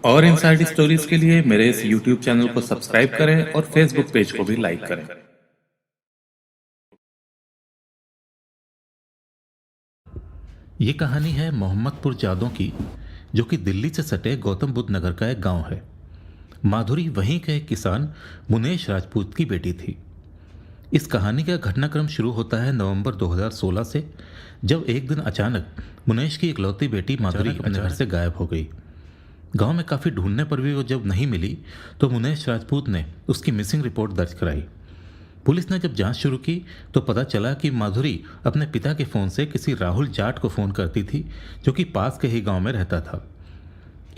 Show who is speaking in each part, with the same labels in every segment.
Speaker 1: और inside stories के लिए मेरे इस YouTube चैनल को सब्सक्राइब करें और Facebook पेज को भी लाइक करें।
Speaker 2: ये कहानी है मोहम्मदपुर जादों की, जो कि दिल्ली से सटे गौतम बुद्ध नगर का एक गांव है। माधुरी वहीं के एक किसान मुनेश राजपूत की बेटी थी। इस कहानी का घटनाक्रम शुरू होता है नवंबर 2016 से, जब एक दिन अचानक मुनेश की इकलौती बेटी माधुरी अपने घर से गायब हो गई। गांव में काफ़ी ढूंढने पर भी वो जब नहीं मिली तो मुनेश राजपूत ने उसकी मिसिंग रिपोर्ट दर्ज कराई। पुलिस ने जब जांच शुरू की तो पता चला कि माधुरी अपने पिता के फ़ोन से किसी राहुल जाट को फ़ोन करती थी, जो कि पास के ही गांव में रहता था।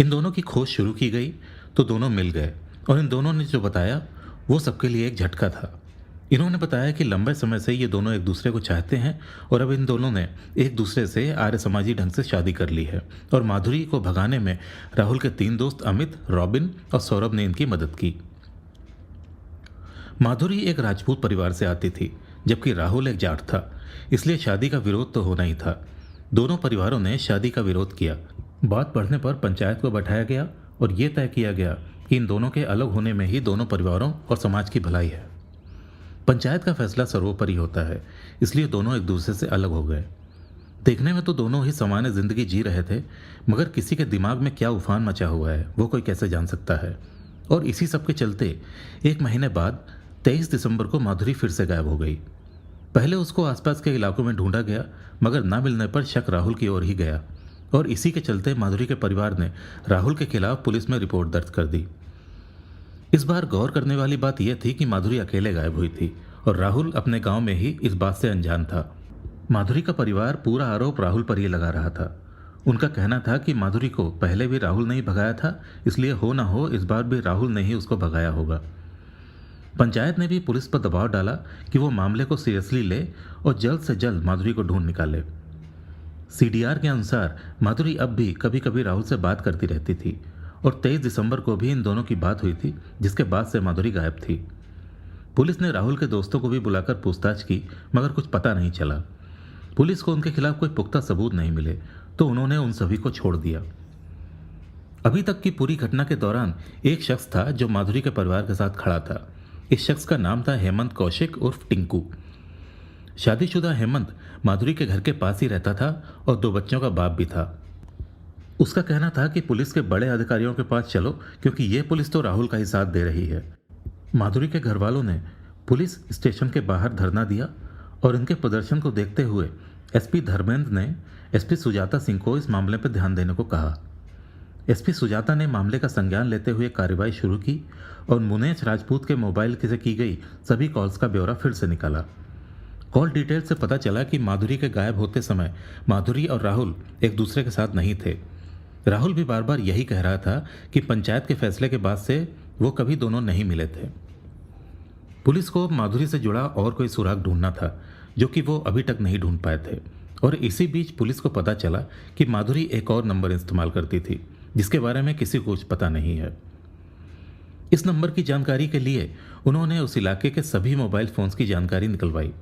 Speaker 2: इन दोनों की खोज शुरू की गई तो दोनों मिल गए, और इन दोनों ने जो बताया वो सबके लिए एक झटका था। इन्होंने बताया कि लंबे समय से ये दोनों एक दूसरे को चाहते हैं और अब इन दोनों ने एक दूसरे से आर्य समाजी ढंग से शादी कर ली है, और माधुरी को भगाने में राहुल के 3 दोस्त अमित, रॉबिन और सौरभ ने इनकी मदद की। माधुरी एक राजपूत परिवार से आती थी, जबकि राहुल एक जाट था, इसलिए शादी का विरोध तो होना ही था। दोनों परिवारों ने शादी का विरोध किया। बात बढ़ने पर पंचायत को बैठाया गया और ये तय किया गया कि इन दोनों के अलग होने में ही दोनों परिवारों और समाज की भलाई है। पंचायत का फैसला सर्वोपरि होता है, इसलिए दोनों एक दूसरे से अलग हो गए। देखने में तो दोनों ही सामान्य जिंदगी जी रहे थे, मगर किसी के दिमाग में क्या उफान मचा हुआ है वो कोई कैसे जान सकता है। और इसी सब के चलते 1 महीने बाद 23 दिसंबर को माधुरी फिर से गायब हो गई। पहले उसको आसपास के इलाकों में ढूंढा गया, मगर ना मिलने पर शक राहुल की ओर ही गया, और इसी के चलते माधुरी के परिवार ने राहुल के खिलाफ पुलिस में रिपोर्ट दर्ज कर दी। इस बार गौर करने वाली बात यह थी कि माधुरी अकेले गायब हुई थी और राहुल अपने गांव में ही इस बात से अनजान था। माधुरी का परिवार पूरा आरोप राहुल पर ही लगा रहा था। उनका कहना था कि माधुरी को पहले भी राहुल ने ही भगाया था, इसलिए हो ना हो इस बार भी राहुल ने ही उसको भगाया होगा। पंचायत ने भी पुलिस पर दबाव डाला कि वो मामले को सीरियसली ले और जल्द से जल्द माधुरी को ढूंढ निकाले। सीडीआर के अनुसार माधुरी अब भी कभी कभी राहुल से बात करती रहती थी, और 23 दिसंबर को भी इन दोनों की बात हुई थी, जिसके बाद से माधुरी गायब थी। पुलिस ने राहुल के दोस्तों को भी बुलाकर पूछताछ की, मगर कुछ पता नहीं चला। पुलिस को उनके खिलाफ कोई पुख्ता सबूत नहीं मिले, तो उन्होंने उन सभी को छोड़ दिया। अभी तक की पूरी घटना के दौरान एक शख्स था जो माधुरी के परिवार के साथ खड़ा था। इस शख्स का नाम था हेमंत कौशिक उर्फ टिंकू। शादीशुदा हेमंत माधुरी के घर के पास ही रहता था और 2 बच्चों का बाप भी था। उसका कहना था कि पुलिस के बड़े अधिकारियों के पास चलो, क्योंकि ये पुलिस तो राहुल का ही साथ दे रही है। माधुरी के घर वालों ने पुलिस स्टेशन के बाहर धरना दिया, और इनके प्रदर्शन को देखते हुए एसपी धर्मेंद्र ने एसपी सुजाता सिंह को इस मामले पर ध्यान देने को कहा। एसपी सुजाता ने मामले का संज्ञान लेते हुए कार्रवाई शुरू की और मुनेश राजपूत के मोबाइल से की गई सभी कॉल्स का ब्यौरा फिर से निकाला। कॉल डिटेल से पता चला कि माधुरी के गायब होते समय माधुरी और राहुल एक दूसरे के साथ नहीं थे। राहुल भी बार बार यही कह रहा था कि पंचायत के फैसले के बाद से वो कभी दोनों नहीं मिले थे। पुलिस को माधुरी से जुड़ा और कोई सुराग ढूंढना था, जो कि वो अभी तक नहीं ढूंढ पाए थे। और इसी बीच पुलिस को पता चला कि माधुरी एक और नंबर इस्तेमाल करती थी, जिसके बारे में किसी को कुछ पता नहीं है। इस नंबर की जानकारी के लिए उन्होंने उस इलाके के सभी मोबाइल फोन्स की जानकारी निकलवाई।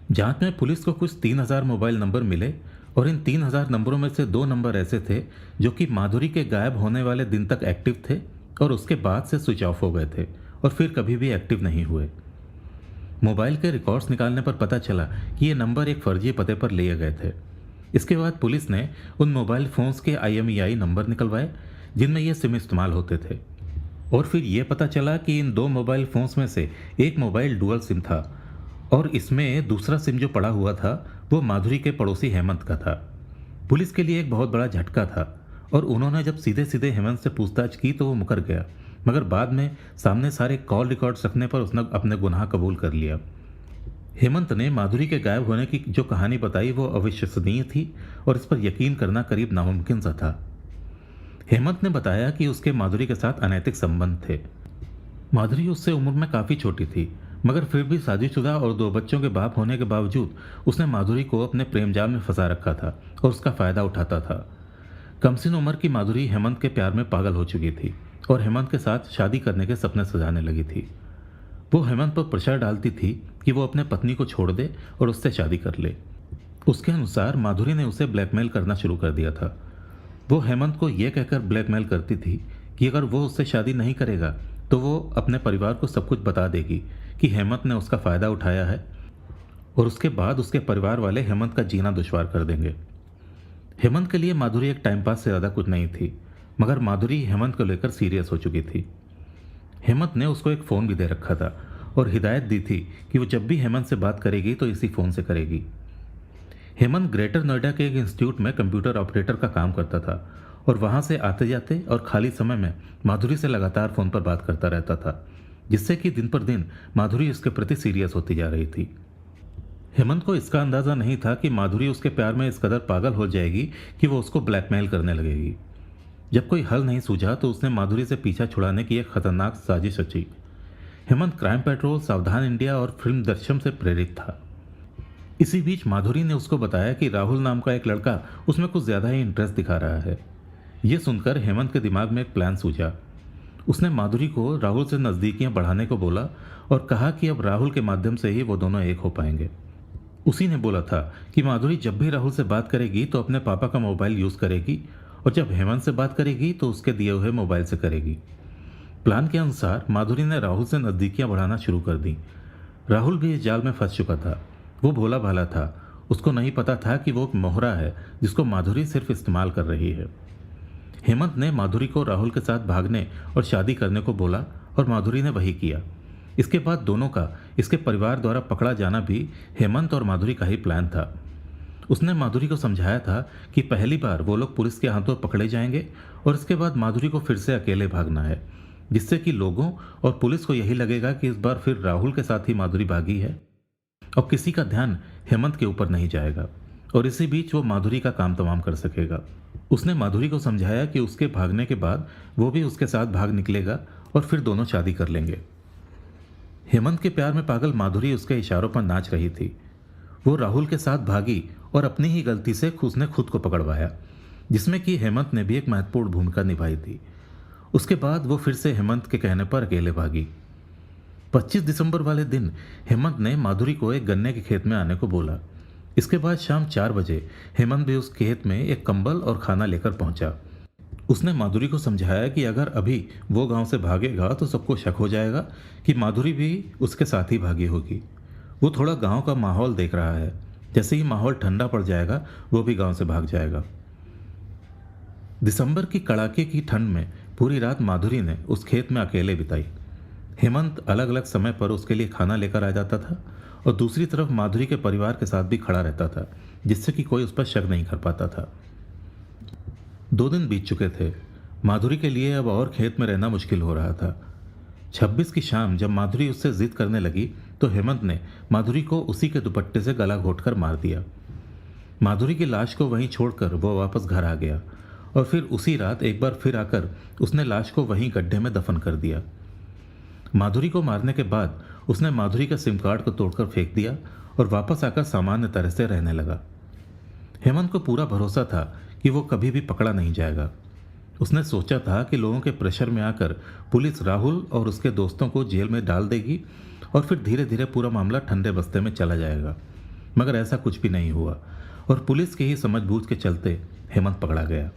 Speaker 2: जांच में पुलिस को कुछ 3000 मोबाइल नंबर मिले, और इन 3000 नंबरों में से 2 नंबर ऐसे थे जो कि माधुरी के गायब होने वाले दिन तक एक्टिव थे और उसके बाद से स्विच ऑफ हो गए थे और फिर कभी भी एक्टिव नहीं हुए। मोबाइल के रिकॉर्ड्स निकालने पर पता चला कि ये नंबर एक फर्जी पते पर लिए गए थे। इसके बाद पुलिस ने उन मोबाइल फोन्स के IMEI नंबर निकलवाए जिनमें ये सिम इस्तेमाल होते थे, और फिर ये पता चला कि इन 2 मोबाइल फोन्स में से एक मोबाइल डुअल सिम था, और इसमें दूसरा सिम जो पड़ा हुआ था वो माधुरी के पड़ोसी हेमंत का था। पुलिस के लिए एक बहुत बड़ा झटका था, और उन्होंने जब सीधे सीधे हेमंत से पूछताछ की तो वो मुकर गया, मगर बाद में सामने सारे कॉल रिकॉर्ड्स रखने पर उसने अपने गुनाह कबूल कर लिया। हेमंत ने माधुरी के गायब होने की जो कहानी बताई वो अविश्वसनीय थी, और इस पर यकीन करना करीब नामुमकिन सा था। हेमंत ने बताया कि उसके माधुरी के साथ अनैतिक संबंध थे। माधुरी उससे उम्र में काफ़ी छोटी थी, मगर फिर भी शादीशुदा और 2 बच्चों के बाप होने के बावजूद उसने माधुरी को अपने प्रेम जाल में फंसा रखा था और उसका फ़ायदा उठाता था। कमसिन उम्र की माधुरी हेमंत के प्यार में पागल हो चुकी थी और हेमंत के साथ शादी करने के सपने सजाने लगी थी। वो हेमंत पर प्रेशर डालती थी कि वो अपने पत्नी को छोड़ दे और उससे शादी कर ले। उसके अनुसार माधुरी ने उसे ब्लैकमेल करना शुरू कर दिया था। वो हेमंत को यह कहकर ब्लैकमेल करती थी कि अगर वो उससे शादी नहीं करेगा तो वो अपने परिवार को सब कुछ बता देगी कि हेमंत ने उसका फ़ायदा उठाया है, और उसके बाद उसके परिवार वाले हेमंत का जीना दुश्वार कर देंगे। हेमंत के लिए माधुरी एक टाइम पास से ज़्यादा कुछ नहीं थी, मगर माधुरी हेमंत को लेकर सीरियस हो चुकी थी। हेमंत ने उसको एक फ़ोन भी दे रखा था और हिदायत दी थी कि वो जब भी हेमंत से बात करेगी तो इसी फ़ोन से करेगी। हेमंत ग्रेटर नोएडा के एक इंस्टीट्यूट में कंप्यूटर ऑपरेटर का काम करता था और वहाँ से आते जाते और खाली समय में माधुरी से लगातार फ़ोन पर बात करता रहता था, जिससे कि दिन पर दिन माधुरी उसके प्रति सीरियस होती जा रही थी। हेमंत को इसका अंदाज़ा नहीं था कि माधुरी उसके प्यार में इस कदर पागल हो जाएगी कि वो उसको ब्लैकमेल करने लगेगी। जब कोई हल नहीं सूझा तो उसने माधुरी से पीछा छुड़ाने की एक खतरनाक साजिश रची। हेमंत क्राइम पेट्रोल, सावधान इंडिया और फिल्म दृश्यम से प्रेरित था। इसी बीच माधुरी ने उसको बताया कि राहुल नाम का एक लड़का उसमें कुछ ज़्यादा ही इंटरेस्ट दिखा रहा है। ये सुनकर हेमंत के दिमाग में एक प्लान सूझा। उसने माधुरी को राहुल से नज़दीकियां बढ़ाने को बोला और कहा कि अब राहुल के माध्यम से ही वो दोनों एक हो पाएंगे। उसी ने बोला था कि माधुरी जब भी राहुल से बात करेगी तो अपने पापा का मोबाइल यूज़ करेगी, और जब हेमंत से बात करेगी तो उसके दिए हुए मोबाइल से करेगी। प्लान के अनुसार माधुरी ने राहुल से नज़दीकियां बढ़ाना शुरू कर दी। राहुल भी इस जाल में फंस चुका था। वो भोला भाला था, उसको नहीं पता था कि वो एक मोहरा है जिसको माधुरी सिर्फ इस्तेमाल कर रही है। हेमंत ने माधुरी को राहुल के साथ भागने और शादी करने को बोला और माधुरी ने वही किया। इसके बाद दोनों का इसके परिवार द्वारा पकड़ा जाना भी हेमंत और माधुरी का ही प्लान था। उसने माधुरी को समझाया था कि पहली बार वो लोग पुलिस के हाथों पकड़े जाएंगे और इसके बाद माधुरी को फिर से अकेले भागना है, जिससे कि लोगों और पुलिस को यही लगेगा कि इस बार फिर राहुल के साथ ही माधुरी भागी है और किसी का ध्यान हेमंत के ऊपर नहीं जाएगा, और इसी बीच वो माधुरी का काम तमाम कर सकेगा। उसने माधुरी को समझाया कि उसके भागने के बाद वो भी उसके साथ भाग निकलेगा और फिर दोनों शादी कर लेंगे। हेमंत के प्यार में पागल माधुरी उसके इशारों पर नाच रही थी। वो राहुल के साथ भागी और अपनी ही गलती से उसने खुद को पकड़वाया, जिसमें कि हेमंत ने भी एक महत्वपूर्ण भूमिका निभाई थी। उसके बाद वो फिर से हेमंत के कहने पर अकेले भागी। 25 दिसंबर वाले दिन हेमंत ने माधुरी को एक गन्ने के खेत में आने को बोला। इसके बाद शाम 4 बजे हेमंत भी उस खेत में एक कंबल और खाना लेकर पहुंचा। उसने माधुरी को समझाया कि अगर अभी वो गांव से भागेगा तो सबको शक हो जाएगा कि माधुरी भी उसके साथ ही भागी होगी। वो थोड़ा गांव का माहौल देख रहा है, जैसे ही माहौल ठंडा पड़ जाएगा वो भी गांव से भाग जाएगा। दिसंबर की कड़ाके की ठंड में पूरी रात माधुरी ने उस खेत में अकेले बिताई। हेमंत अलग अलग समय पर उसके लिए खाना लेकर आ जाता था और दूसरी तरफ माधुरी के परिवार के साथ भी खड़ा रहता था, जिससे कि कोई उस पर शक नहीं कर पाता था। 2 दिन बीत चुके थे। माधुरी के लिए अब और खेत में रहना मुश्किल हो रहा था। 26 की शाम जब माधुरी उससे जिद करने लगी तो हेमंत ने माधुरी को उसी के दुपट्टे से गला घोंटकर मार दिया। माधुरी की लाश को वहीं छोड़कर वो वापस घर आ गया और फिर उसी रात एक बार फिर आकर उसने लाश को वहीं गड्ढे में दफन कर दिया। माधुरी को मारने के बाद उसने माधुरी का सिम कार्ड को तोड़कर फेंक दिया और वापस आकर सामान्य तरह से रहने लगा। हेमंत को पूरा भरोसा था कि वो कभी भी पकड़ा नहीं जाएगा। उसने सोचा था कि लोगों के प्रेशर में आकर पुलिस राहुल और उसके दोस्तों को जेल में डाल देगी और फिर धीरे धीरे पूरा मामला ठंडे बस्ते में चला जाएगा, मगर ऐसा कुछ भी नहीं हुआ और पुलिस की ही समझबूझ के चलते हेमंत पकड़ा गया।